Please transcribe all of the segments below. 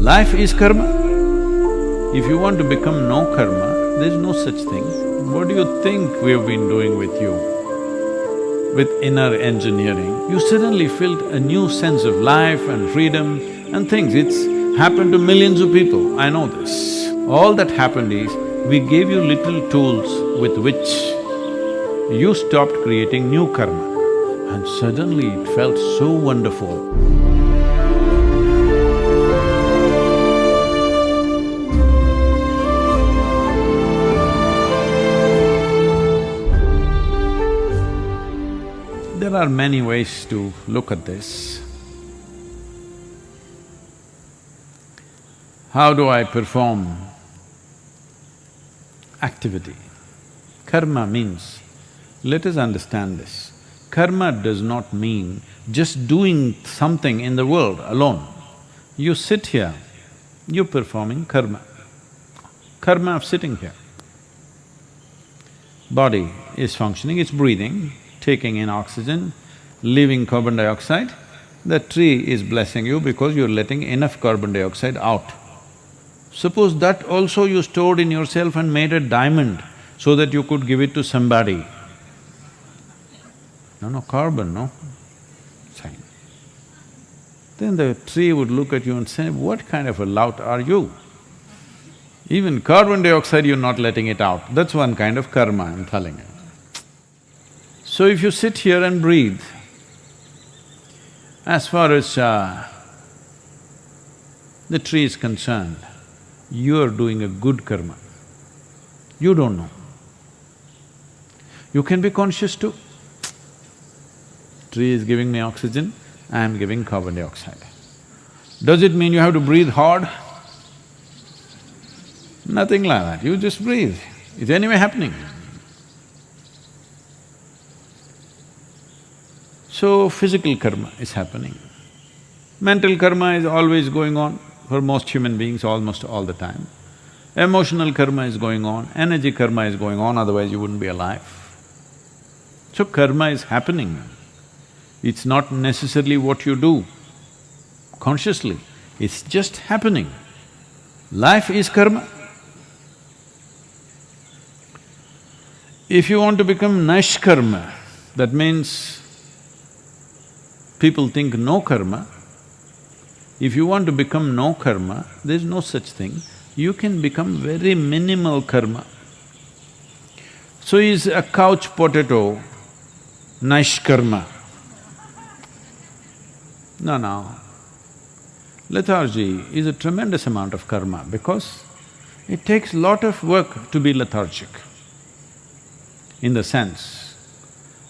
Life is karma. If you want to become no karma, there's no such thing. What do you think we've been doing with you? With inner engineering, you suddenly felt a new sense of life and freedom and things. It's happened to millions of people, I know this. All that happened is, we gave you little tools with which you stopped creating new karma. And suddenly it felt so wonderful. There are many ways to look at this. How do I perform activity? Karma means, let us understand this, karma does not mean just doing something in the world alone. You sit here, you're performing karma. Karma of sitting here. Body is functioning, it's breathing, taking in oxygen, leaving carbon dioxide. The tree is blessing you because you're letting enough carbon dioxide out. Suppose that also you stored in yourself and made a diamond so that you could give it to somebody. No, carbon, no? Fine. Then the tree would look at you and say, what kind of a lout are you? Even carbon dioxide you're not letting it out, that's one kind of karma, I'm telling you. So if you sit here and breathe, as far as the tree is concerned, you are doing a good karma. You don't know. You can be conscious too. Tree is giving me oxygen, I am giving carbon dioxide. Does it mean you have to breathe hard? Nothing like that, you just breathe. It's anyway happening. So, physical karma is happening. Mental karma is always going on for most human beings, almost all the time. Emotional karma is going on, energy karma is going on, otherwise you wouldn't be alive. So karma is happening. It's not necessarily what you do consciously, it's just happening. Life is karma. If you want to become Nishkarma, that means people think no karma. If you want to become no karma, there's no such thing. You can become very minimal karma. So is a couch potato Nishkarma? No. Lethargy is a tremendous amount of karma because it takes lot of work to be lethargic. In the sense,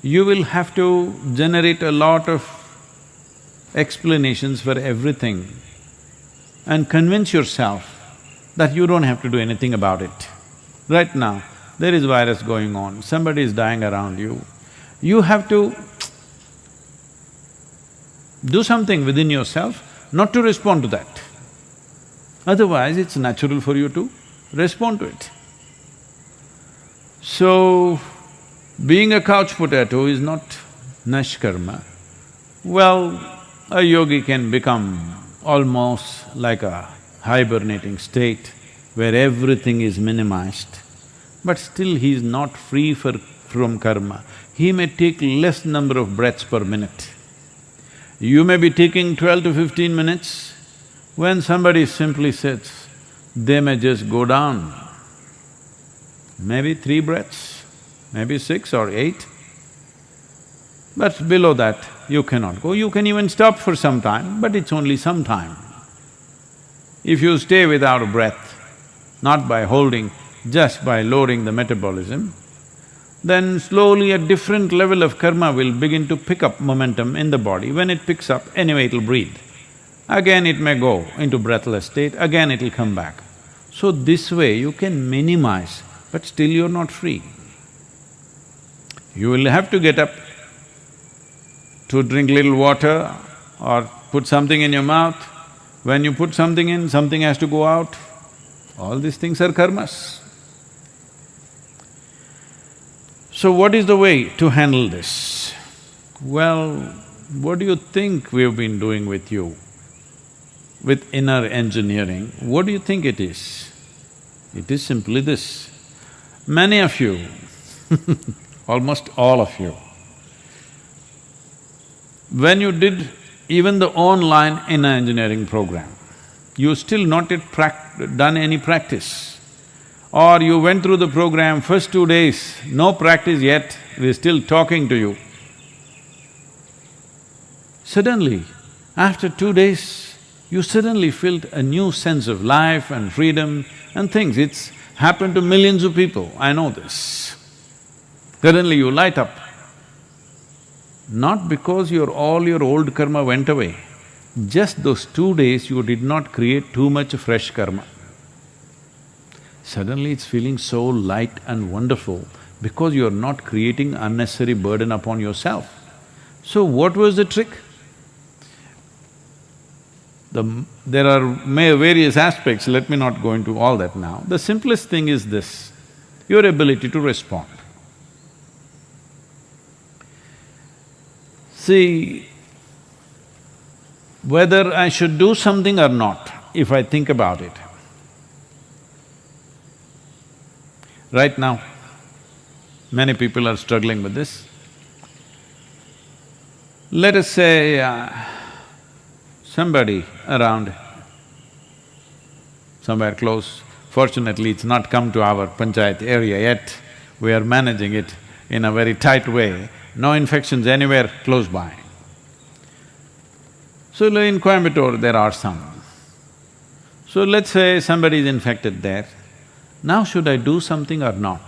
you will have to generate a lot of explanations for everything and convince yourself that you don't have to do anything about it. Right now, there is virus going on, somebody is dying around you. You have to do something within yourself not to respond to that. Otherwise, it's natural for you to respond to it. So, being a couch potato is not Nishkarma. Well, a yogi can become almost like a hibernating state where everything is minimized, but still he is not free from karma. He may take less number of breaths per minute. You may be taking 12 to 15 minutes, when somebody simply sits, they may just go down. Maybe 3 breaths, maybe 6 or 8. But below that, you cannot go. You can even stop for some time, but it's only some time. If you stay without a breath, not by holding, just by lowering the metabolism, then slowly a different level of karma will begin to pick up momentum in the body. When it picks up, anyway it'll breathe. Again it may go into breathless state, again it'll come back. So this way you can minimize, but still you're not free. You will have to get up to drink little water or put something in your mouth. When you put something in, something has to go out. All these things are karmas. So what is the way to handle this? Well, what do you think we've been doing with you? with inner engineering, what do you think it is? It is simply this. Many of you, almost all of you, when you did even the online inner engineering program, you still not yet done any practice. Or you went through the program, first 2 days, no practice yet, we're still talking to you. Suddenly, after 2 days, you suddenly felt a new sense of life and freedom and things. It's happened to millions of people, I know this. Suddenly you light up. Not because all your old karma went away, just those 2 days you did not create too much fresh karma. Suddenly it's feeling so light and wonderful because you're not creating unnecessary burden upon yourself. So what was the trick? There are various aspects, let me not go into all that now. The simplest thing is this, your ability to respond. See, whether I should do something or not, if I think about it, right now, many people are struggling with this. Let us say, somebody around, somewhere close, fortunately it's not come to our panchayat area yet, we are managing it in a very tight way, no infections anywhere close by. So in Coimbatore there are some. So let's say somebody is infected there, now should I do something or not?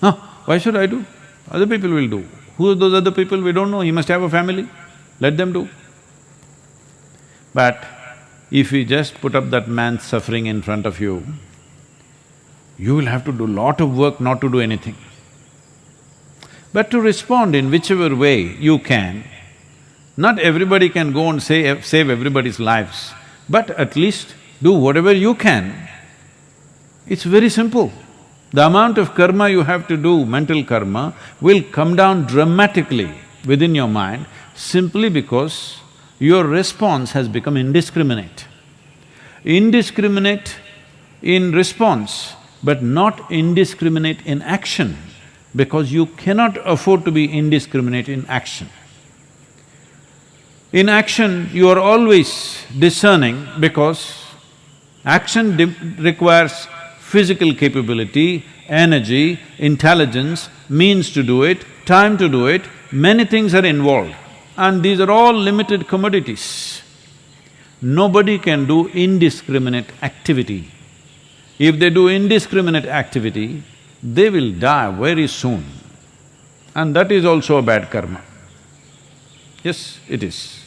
No, why should I do? Other people will do. Who are those other people? We don't know, he must have a family, let them do. But if we just put up that man's suffering in front of you, you will have to do lot of work not to do anything. But to respond in whichever way you can, not everybody can go and save everybody's lives, but at least do whatever you can. It's very simple. The amount of karma you have to do, mental karma, will come down dramatically within your mind simply because your response has become indiscriminate. Indiscriminate in response, but not indiscriminate in action, because you cannot afford to be indiscriminate in action. In action, you are always discerning because action requires physical capability, energy, intelligence, means to do it, time to do it, many things are involved. And these are all limited commodities. Nobody can do indiscriminate activity. If they do indiscriminate activity, they will die very soon. And that is also a bad karma. Yes, it is.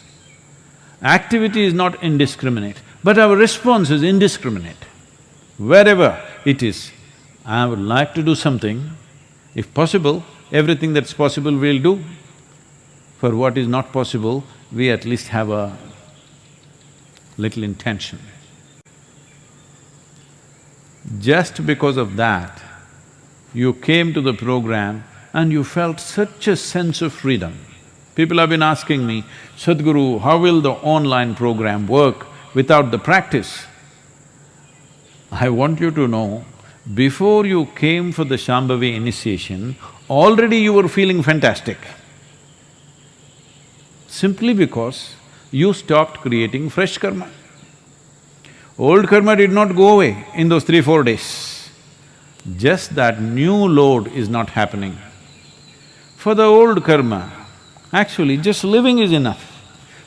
Activity is not indiscriminate, but our response is indiscriminate. Wherever it is, I would like to do something, if possible, everything that's possible we'll do. For what is not possible, we at least have a little intention. Just because of that, you came to the program and you felt such a sense of freedom. People have been asking me, Sadhguru, how will the online program work without the practice? I want you to know, before you came for the Shambhavi initiation, already you were feeling fantastic. Simply because you stopped creating fresh karma. Old karma did not go away in those 3-4 days. Just that new load is not happening. For the old karma, actually just living is enough.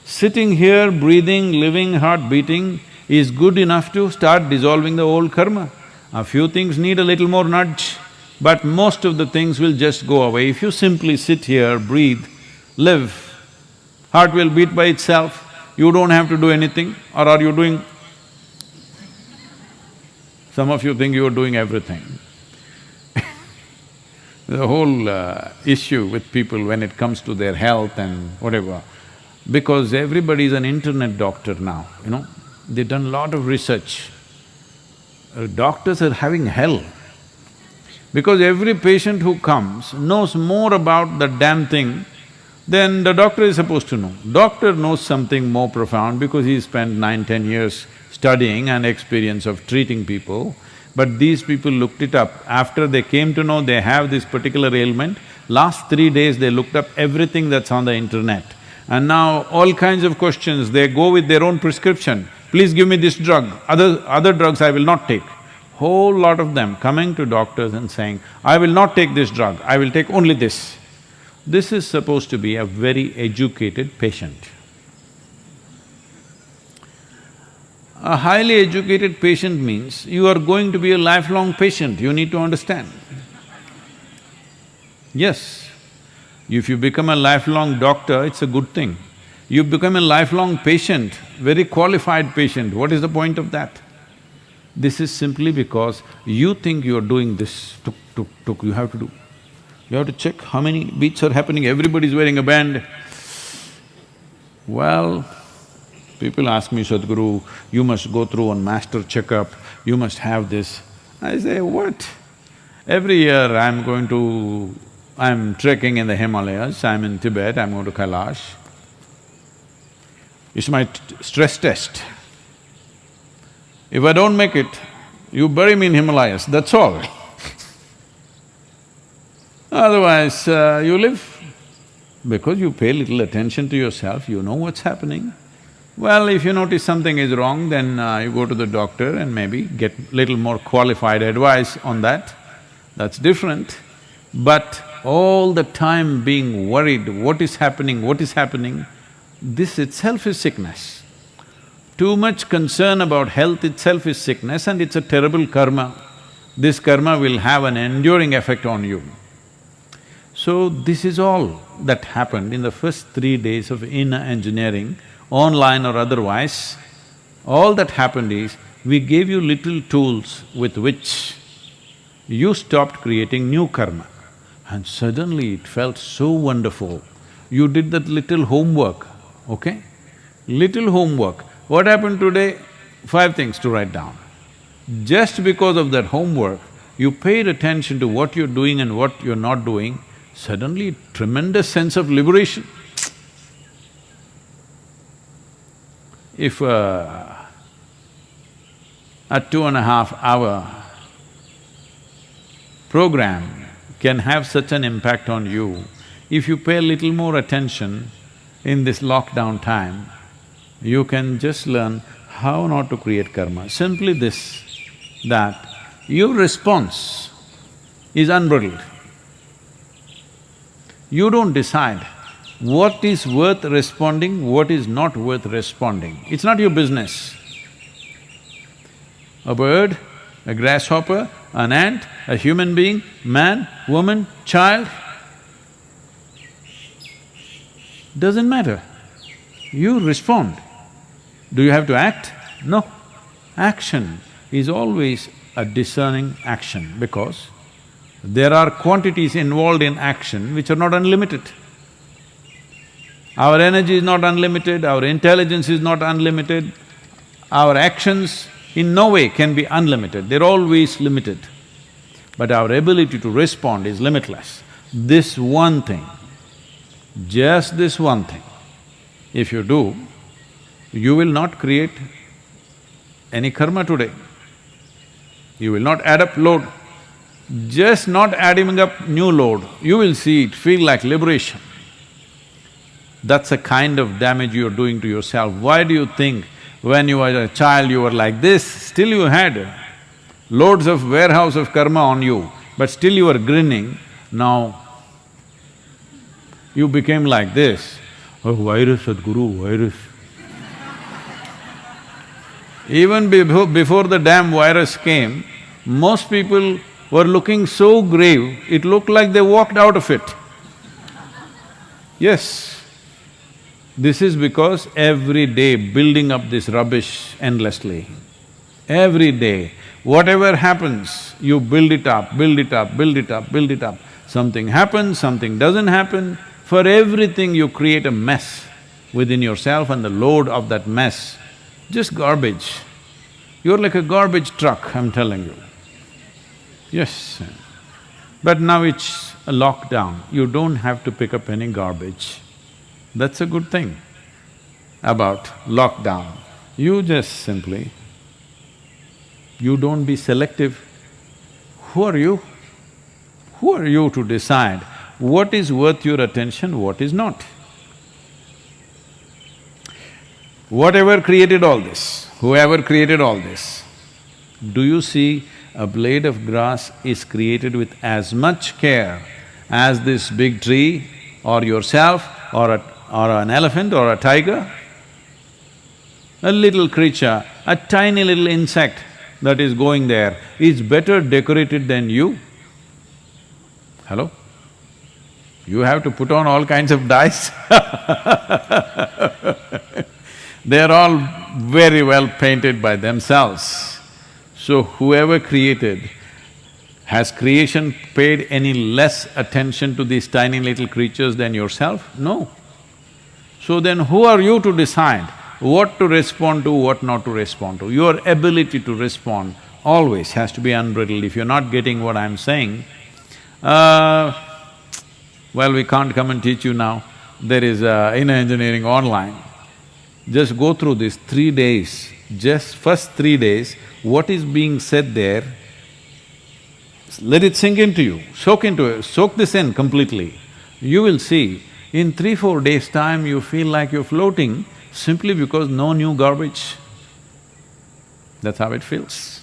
Sitting here, breathing, living, heart beating is good enough to start dissolving the old karma. A few things need a little more nudge, but most of the things will just go away. If you simply sit here, breathe, live, heart will beat by itself, you don't have to do anything, or are you doing… Some of you think you are doing everything. The whole issue with people when it comes to their health and whatever, because everybody is an internet doctor now, you know, they've done a lot of research. Doctors are having hell, because every patient who comes knows more about the damn thing then the doctor is supposed to know. Doctor knows something more profound because he spent 9, 10 years studying and experience of treating people. But these people looked it up. After they came to know they have this particular ailment, last 3 days they looked up everything that's on the internet. And now all kinds of questions, they go with their own prescription. Please give me this drug, other drugs I will not take. Whole lot of them coming to doctors and saying, I will not take this drug, I will take only this. This is supposed to be a very educated patient. A highly educated patient means you are going to be a lifelong patient, you need to understand. Yes, if you become a lifelong doctor, it's a good thing. You become a lifelong patient, very qualified patient, what is the point of that? This is simply because you think you are doing this, tuk, tuk, tuk, you have to do. You have to check how many beats are happening, everybody's wearing a band. Well, people ask me, Sadhguru, you must go through one master checkup, you must have this. I say, what? Every year I'm trekking in the Himalayas, I'm in Tibet, I'm going to Kailash. It's my stress test. If I don't make it, you bury me in Himalayas, that's all. Otherwise, you live. Because you pay little attention to yourself, you know what's happening. Well, if you notice something is wrong, then you go to the doctor and maybe get little more qualified advice on that, that's different. But all the time being worried, what is happening, this itself is sickness. Too much concern about health itself is sickness and it's a terrible karma. This karma will have an enduring effect on you. So this is all that happened in the first 3 days of inner engineering, online or otherwise. All that happened is, we gave you little tools with which you stopped creating new karma. And suddenly it felt so wonderful. You did that little homework, okay? Little homework. What happened today? 5 things to write down. Just because of that homework, you paid attention to what you're doing and what you're not doing, suddenly tremendous sense of liberation. If a 2.5-hour program can have such an impact on you, if you pay a little more attention in this lockdown time, you can just learn how not to create karma. Simply this, that your response is unbridled. You don't decide what is worth responding, what is not worth responding. It's not your business. A bird, a grasshopper, an ant, a human being, man, woman, child, doesn't matter. You respond. Do you have to act? No. Action is always a discerning action because there are quantities involved in action which are not unlimited. Our energy is not unlimited, our intelligence is not unlimited, our actions in no way can be unlimited, they're always limited. But our ability to respond is limitless. This one thing, just this one thing, if you do, you will not create any karma today. You will not add up load. Just not adding up new load, you will see it feel like liberation. That's a kind of damage you're doing to yourself. Why do you think when you were a child you were like this, still you had loads of warehouse of karma on you, but still you were grinning, now you became like this. Oh, virus, Sadhguru, virus. Even before the damn virus came, most people were looking so grave, it looked like they walked out of it. Yes, this is because every day building up this rubbish endlessly. Every day, whatever happens, you build it up, build it up, build it up, build it up. Something happens, something doesn't happen. For everything you create a mess within yourself and the load of that mess, just garbage. You're like a garbage truck, I'm telling you. Yes, but now it's a lockdown, you don't have to pick up any garbage. That's a good thing about lockdown. You just simply, you don't be selective. Who are you? Who are you to decide what is worth your attention, what is not? Whatever created all this, whoever created all this, do you see a blade of grass is created with as much care as this big tree or yourself or an elephant or a tiger? A little creature, a tiny little insect that is going there is better decorated than you. Hello? You have to put on all kinds of dyes They're all very well painted by themselves. So whoever created, has creation paid any less attention to these tiny little creatures than yourself? No. So then who are you to decide what to respond to, what not to respond to? Your ability to respond always has to be unbridled. If you're not getting what I'm saying, well, we can't come and teach you now. There is inner engineering online. Just go through this 3 days, just first 3 days, what is being said there, let it sink into you, soak this in completely. You will see, in 3-4 days' time you feel like you're floating simply because no new garbage. That's how it feels.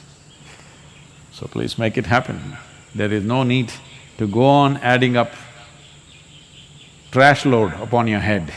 So please make it happen. There is no need to go on adding up trash load upon your head.